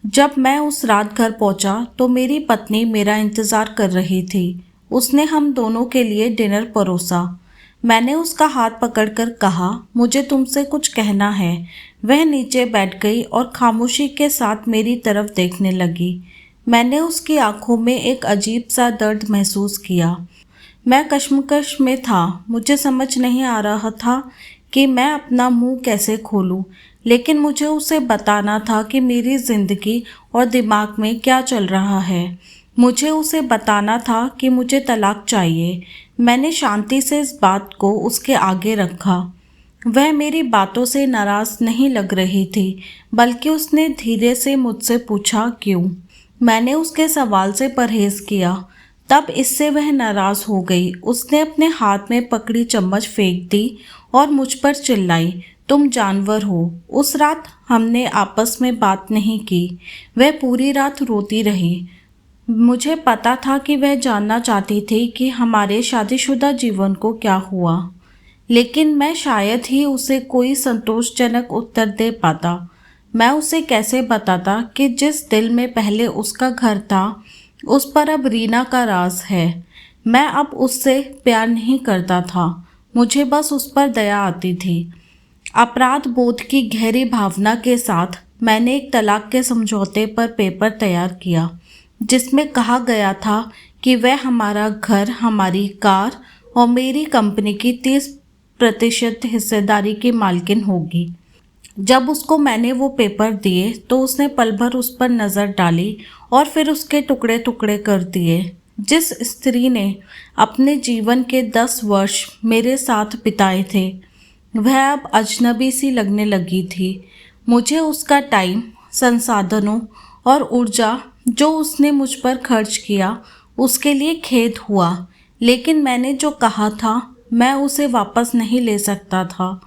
जब मैं उस रात घर पहुंचा तो मेरी पत्नी मेरा इंतज़ार कर रही थी। उसने हम दोनों के लिए डिनर परोसा। मैंने उसका हाथ पकड़कर कहा, मुझे तुमसे कुछ कहना है। वह नीचे बैठ गई और खामोशी के साथ मेरी तरफ देखने लगी। मैंने उसकी आंखों में एक अजीब सा दर्द महसूस किया। मैं कश्मकश में था। मुझे समझ नहीं आ रहा था कि मैं अपना मुंह कैसे खोलूं, लेकिन मुझे उसे बताना था कि मेरी ज़िंदगी और दिमाग में क्या चल रहा है। मुझे उसे बताना था कि मुझे तलाक चाहिए। मैंने शांति से इस बात को उसके आगे रखा। वह मेरी बातों से नाराज़ नहीं लग रही थी, बल्कि उसने धीरे से मुझसे पूछा, क्यों? मैंने उसके सवाल से परहेज़ किया। तब इससे वह नाराज़ हो गई। उसने अपने हाथ में पकड़ी चम्मच फेंक दी और मुझ पर चिल्लाई, तुम जानवर हो। उस रात हमने आपस में बात नहीं की। वह पूरी रात रोती रही। मुझे पता था कि वह जानना चाहती थी कि हमारे शादीशुदा जीवन को क्या हुआ, लेकिन मैं शायद ही उसे कोई संतोषजनक उत्तर दे पाता। मैं उसे कैसे बताता कि जिस दिल में पहले उसका घर था, उस पर अब रीना का राज है। मैं अब उससे प्यार नहीं करता था, मुझे बस उस पर दया आती थी। अपराध बोध की गहरी भावना के साथ मैंने एक तलाक के समझौते पर पेपर तैयार किया, जिसमें कहा गया था कि वह हमारा घर, हमारी कार और मेरी कंपनी की 30% हिस्सेदारी की मालकिन होगी। जब उसको मैंने वो पेपर दिए तो उसने पल भर उस पर नज़र डाली और फिर उसके टुकड़े टुकड़े कर दिए। जिस स्त्री ने अपने जीवन के 10 वर्ष मेरे साथ बिताए थे, वह अब अजनबी सी लगने लगी थी। मुझे उसका टाइम, संसाधनों और ऊर्जा जो उसने मुझ पर खर्च किया, उसके लिए खेद हुआ। लेकिन मैंने जो कहा था, मैं उसे वापस नहीं ले सकता था,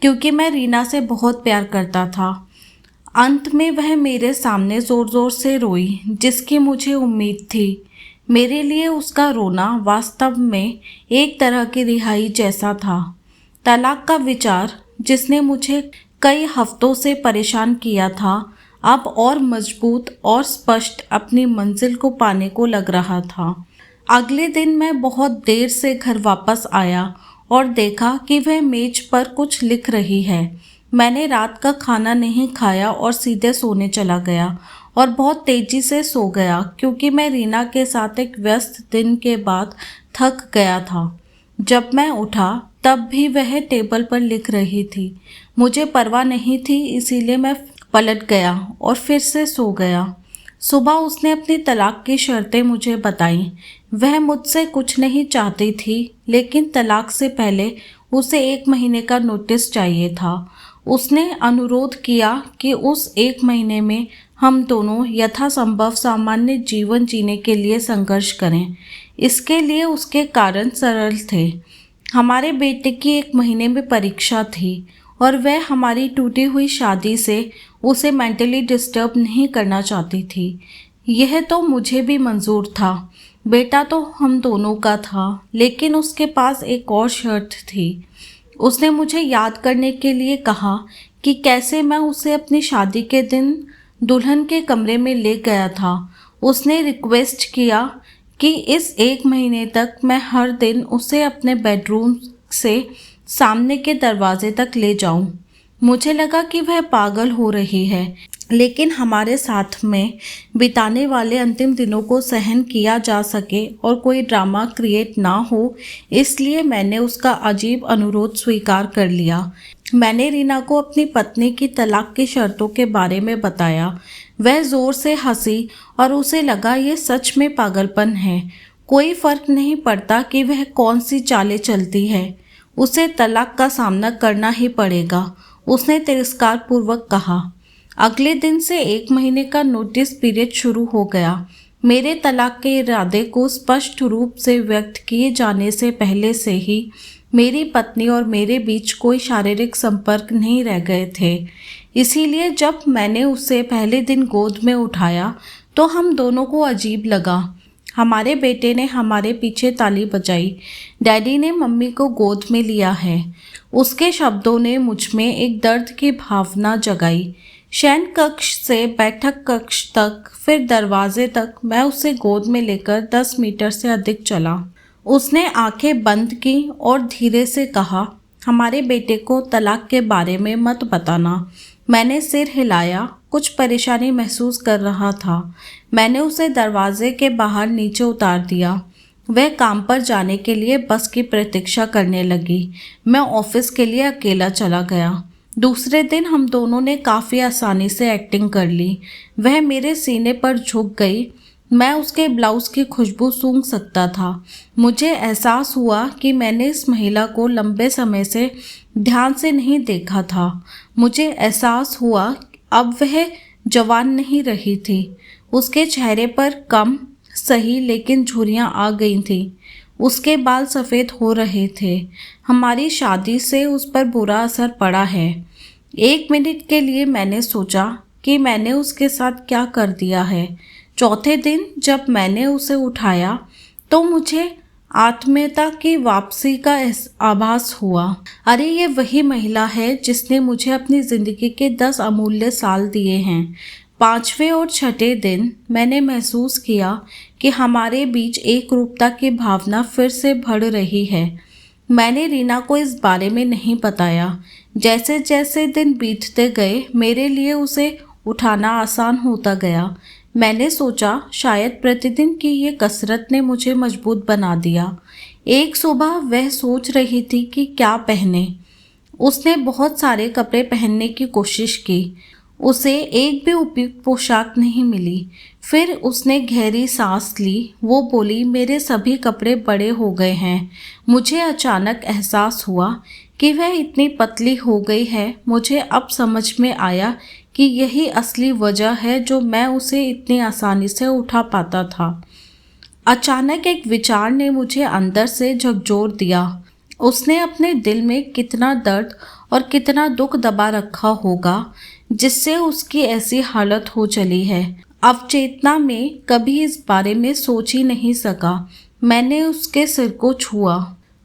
क्योंकि मैं रीना से बहुत प्यार करता था। अंत में वह मेरे सामने ज़ोर ज़ोर से रोई, जिसकी मुझे उम्मीद थी। मेरे लिए उसका रोना वास्तव में एक तरह की रिहाई जैसा था। तलाक का विचार, जिसने मुझे कई हफ्तों से परेशान किया था, अब और मजबूत और स्पष्ट अपनी मंजिल को पाने को लग रहा था। अगले दिन मैं बहुत देर से घर वापस आया और देखा कि वह मेज पर कुछ लिख रही है। मैंने रात का खाना नहीं खाया और सीधे सोने चला गया और बहुत तेजी से सो गया, क्योंकि मैं रीना के साथ एक व्यस्त दिन के बाद थक गया था। जब मैं उठा तब भी वह टेबल पर लिख रही थी। मुझे परवाह नहीं थी, इसीलिए मैं पलट गया और फिर से सो गया। सुबह उसने अपनी तलाक की शर्तें मुझे बताईं। वह मुझसे कुछ नहीं चाहती थी, लेकिन तलाक से पहले उसे 1 महीने का नोटिस चाहिए था। उसने अनुरोध किया कि उस 1 महीने में हम दोनों यथासंभव सामान्य जीवन जीने के लिए संघर्ष करें। इसके लिए उसके कारण सरल थे। हमारे बेटे की 1 महीने में परीक्षा थी और वह हमारी टूटी हुई शादी से उसे मेंटली डिस्टर्ब नहीं करना चाहती थी। यह तो मुझे भी मंजूर था। बेटा तो हम दोनों का था, लेकिन उसके पास एक और शर्त थी। उसने मुझे याद करने के लिए कहा कि कैसे मैं उसे अपनी शादी के दिन दुल्हन के कमरे में ले गया था। उसने रिक्वेस्ट किया कि इस 1 महीने तक मैं हर दिन उसे अपने बेडरूम से सामने के दरवाजे तक ले जाऊं। मुझे लगा कि वह पागल हो रही है, लेकिन हमारे साथ में बिताने वाले अंतिम दिनों को सहन किया जा सके और कोई ड्रामा क्रिएट ना हो, इसलिए मैंने उसका अजीब अनुरोध स्वीकार कर लिया। मैंने रीना को अपनी पत्नी की तलाक की शर्तों के बारे में बताया। वह ज़ोर से हंसी और उसे लगा ये सच में पागलपन है। कोई फर्क नहीं पड़ता कि वह कौन सी चालें चलती है, उसे तलाक का सामना करना ही पड़ेगा, उसने तिरस्कार पूर्वक कहा। अगले दिन से 1 महीने का नोटिस पीरियड शुरू हो गया। मेरे तलाक के इरादे को स्पष्ट रूप से व्यक्त किए जाने से पहले से ही मेरी पत्नी और मेरे बीच कोई शारीरिक संपर्क नहीं रह गए थे। इसीलिए जब मैंने उसे पहले दिन गोद में उठाया तो हम दोनों को अजीब लगा। हमारे बेटे ने हमारे पीछे ताली बजाई। डैडी ने मम्मी को गोद में लिया है। उसके शब्दों ने मुझ में एक दर्द की भावना जगाई। शयन कक्ष से बैठक कक्ष तक, फिर दरवाजे तक मैं उसे गोद में लेकर 10 मीटर से अधिक चला। उसने आंखें बंद की और धीरे से कहा, हमारे बेटे को तलाक के बारे में मत बताना। मैंने सिर हिलाया, कुछ परेशानी महसूस कर रहा था। मैंने उसे दरवाजे के बाहर नीचे उतार दिया। वह काम पर जाने के लिए बस की प्रतीक्षा करने लगी। मैं ऑफिस के लिए अकेला चला गया। दूसरे दिन हम दोनों ने काफ़ी आसानी से एक्टिंग कर ली। वह मेरे सीने पर झुक गई। मैं उसके ब्लाउज़ की खुशबू सूंघ सकता था। मुझे एहसास हुआ कि मैंने इस महिला को लंबे समय से ध्यान से नहीं देखा था। मुझे एहसास हुआ अब वह जवान नहीं रही थी। उसके चेहरे पर कम सही लेकिन झुर्रियाँ आ गई थीं। उसके बाल सफ़ेद हो रहे थे। हमारी शादी से उस पर बुरा असर पड़ा है। 1 मिनट के लिए मैंने सोचा कि मैंने उसके साथ क्या कर दिया है। चौथे दिन जब मैंने उसे उठाया तो मुझे आत्मीयता की वापसी का आभास हुआ। अरे ये वही महिला है जिसने मुझे अपनी ज़िंदगी के 10 अमूल्य साल दिए हैं। 5वें और 6ठे दिन मैंने महसूस किया कि हमारे बीच एक रूपता की भावना फिर से बढ़ रही है। मैंने रीना को इस बारे में नहीं बताया। जैसे जैसे दिन बीतते गए मेरे लिए उसे उठाना आसान होता गया। मैंने सोचा शायद प्रतिदिन की ये कसरत ने मुझे मजबूत बना दिया। एक सुबह वह सोच रही थी कि क्या पहने। उसने बहुत सारे कपड़े पहनने की कोशिश की। उसे एक भी उपयुक्त पोशाक नहीं मिली। फिर उसने गहरी सांस ली। वो बोली, मेरे सभी कपड़े बड़े हो गए हैं। मुझे अचानक एहसास हुआ कि वह इतनी पतली हो गई है। मुझे अब समझ में आया कि यही असली वजह है जो मैं उसे इतनी आसानी से उठा पाता था। अचानक एक विचार ने मुझे अंदर से झकझोर दिया। उसने अपने दिल में कितना दर्द और कितना दुख दबा रखा होगा जिससे उसकी ऐसी हालत हो चली है। अवचेतना में कभी इस बारे में सोच ही नहीं सका। मैंने उसके सिर को छुआ।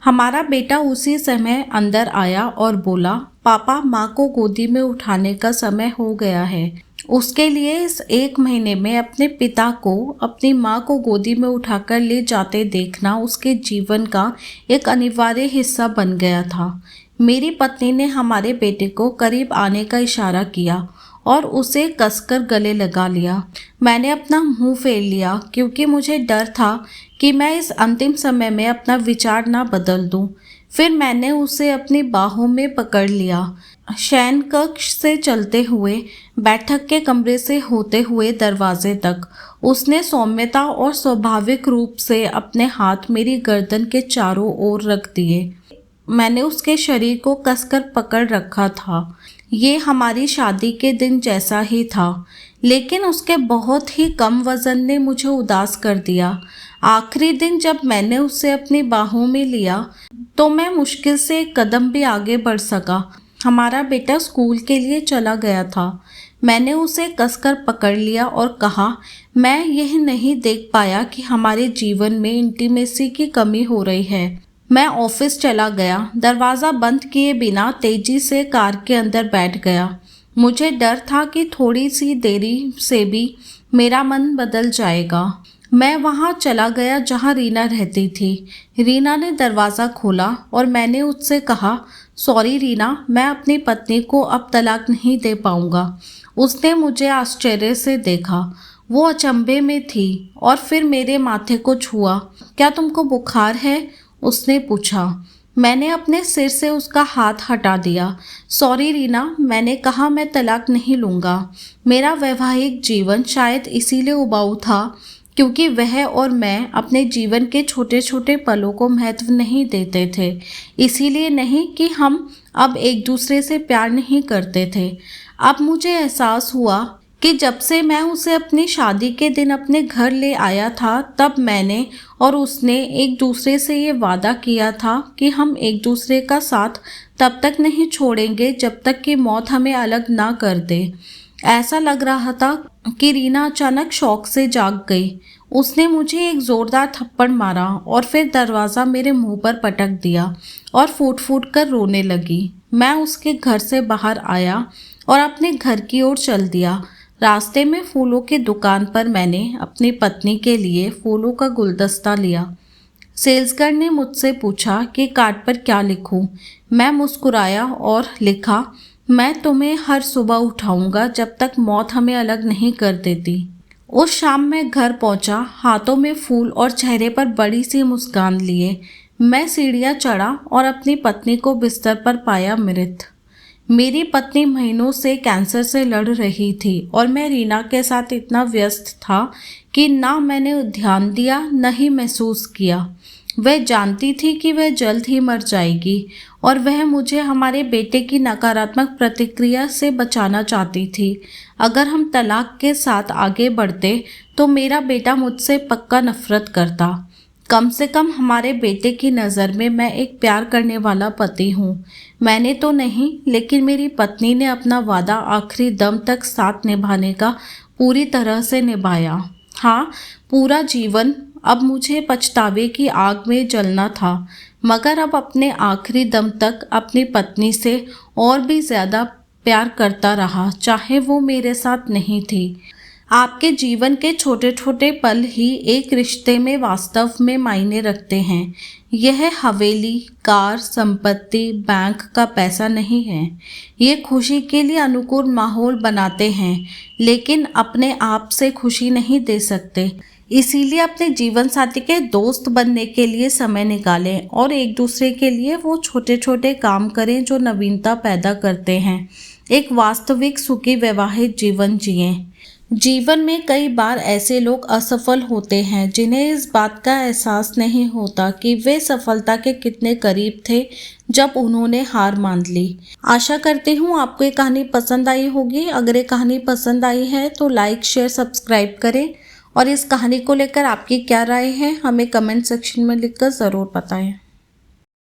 हमारा बेटा उसी समय अंदर आया और बोला, पापा, माँ को गोदी में उठाने का समय हो गया है। उसके लिए इस 1 महीने में अपने पिता को अपनी माँ को गोदी में उठाकर ले जाते देखना उसके जीवन का एक अनिवार्य हिस्सा बन गया था। मेरी पत्नी ने हमारे बेटे को करीब आने का इशारा किया और उसे कसकर गले लगा लिया। मैंने अपना मुंह फेर लिया क्योंकि मुझे डर था कि मैं इस अंतिम समय में अपना विचार ना बदल दूं। फिर मैंने उसे अपनी बाहों में पकड़ लिया। शयन कक्ष से चलते हुए, बैठक के कमरे से होते हुए दरवाजे तक, उसने सौम्यता और स्वाभाविक रूप से अपने हाथ मेरी गर्दन के चारों ओर रख दिए। मैंने उसके शरीर को कसकर पकड़ रखा था। ये हमारी शादी के दिन जैसा ही था, लेकिन उसके बहुत ही कम वजन ने मुझे उदास कर दिया। आखिरी दिन जब मैंने उसे अपनी बाहों में लिया तो मैं मुश्किल से एक कदम भी आगे बढ़ सका। हमारा बेटा स्कूल के लिए चला गया था। मैंने उसे कसकर पकड़ लिया और कहा, मैं यह नहीं देख पाया कि हमारे जीवन में इंटीमेसी की कमी हो रही है। मैं ऑफिस चला गया। दरवाज़ा बंद किए बिना तेजी से कार के अंदर बैठ गया। मुझे डर था कि थोड़ी सी देरी से भी मेरा मन बदल जाएगा। मैं वहाँ चला गया जहाँ रीना रहती थी। रीना ने दरवाज़ा खोला और मैंने उससे कहा, सॉरी रीना, मैं अपनी पत्नी को अब तलाक नहीं दे पाऊँगा। उसने मुझे आश्चर्य से देखा। वो अचंभे में थी और फिर मेरे माथे को छुआ। क्या तुमको बुखार है? उसने पूछा। मैंने अपने सिर से उसका हाथ हटा दिया। सॉरी रीना, मैंने कहा मैं तलाक नहीं लूँगा। मेरा वैवाहिक जीवन शायद इसीलिए उबाऊ था क्योंकि वह और मैं अपने जीवन के छोटे छोटे पलों को महत्व नहीं देते थे। इसीलिए नहीं कि हम अब एक दूसरे से प्यार नहीं करते थे। अब मुझे एहसास हुआ कि जब से मैं उसे अपनी शादी के दिन अपने घर ले आया था, तब मैंने और उसने एक दूसरे से ये वादा किया था कि हम एक दूसरे का साथ तब तक नहीं छोड़ेंगे जब तक कि मौत हमें अलग ना कर दे। ऐसा लग रहा था कि रीना अचानक शौक से जाग गई। उसने मुझे एक जोरदार थप्पड़ मारा और फिर दरवाज़ा मेरे मुंह पर पटक दिया और फूट फूट कर रोने लगी। मैं उसके घर से बाहर आया और अपने घर की ओर चल दिया। रास्ते में फूलों की दुकान पर मैंने अपनी पत्नी के लिए फूलों का गुलदस्ता लिया। सेल्सगर्ल ने मुझसे पूछा कि कार्ड पर क्या लिखूं। मैं मुस्कुराया और लिखा, मैं तुम्हें हर सुबह उठाऊंगा जब तक मौत हमें अलग नहीं कर देती। उस शाम मैं घर पहुंचा, हाथों में फूल और चेहरे पर बड़ी सी मुस्कान लिए। मैं सीढ़ियां चढ़ा और अपनी पत्नी को बिस्तर पर पाया मृत। मेरी पत्नी महीनों से कैंसर से लड़ रही थी और मैं रीना के साथ इतना व्यस्त था कि ना मैंने ध्यान दिया न ही महसूस किया। वह जानती थी कि वह जल्द ही मर जाएगी और वह मुझे हमारे बेटे की नकारात्मक प्रतिक्रिया से बचाना चाहती थी। अगर हम तलाक के साथ आगे बढ़ते तो मेरा बेटा मुझसे पक्का नफरत करता। कम से कम हमारे बेटे की नज़र में मैं एक प्यार करने वाला पति हूँ। मैंने तो नहीं, लेकिन मेरी पत्नी ने अपना वादा आखिरी दम तक साथ निभाने का पूरी तरह से निभाया। हाँ, पूरा जीवन। अब मुझे पछतावे की आग में जलना था, मगर अब अपने आखिरी दम तक अपनी पत्नी से और भी ज़्यादा प्यार करता रहा, चाहे वो मेरे साथ नहीं थी। आपके जीवन के छोटे छोटे पल ही एक रिश्ते में वास्तव में मायने रखते हैं। यह हवेली, कार, संपत्ति, बैंक का पैसा नहीं है। ये खुशी के लिए अनुकूल माहौल बनाते हैं, लेकिन अपने आप से खुशी नहीं दे सकते। इसीलिए अपने जीवन साथी के दोस्त बनने के लिए समय निकालें और एक दूसरे के लिए वो छोटे छोटे काम करें जो नवीनता पैदा करते हैं। एक वास्तविक सुखी वैवाहिक जीवन जिएं। जीवन में कई बार ऐसे लोग असफल होते हैं जिन्हें इस बात का एहसास नहीं होता कि वे सफलता के कितने करीब थे जब उन्होंने हार मान ली। आशा करती हूँ आपको ये कहानी पसंद आई होगी। अगर ये कहानी पसंद आई है तो लाइक, शेयर, सब्सक्राइब करें और इस कहानी को लेकर आपकी क्या राय है हमें कमेंट सेक्शन में लिखकर ज़रूर बताएं।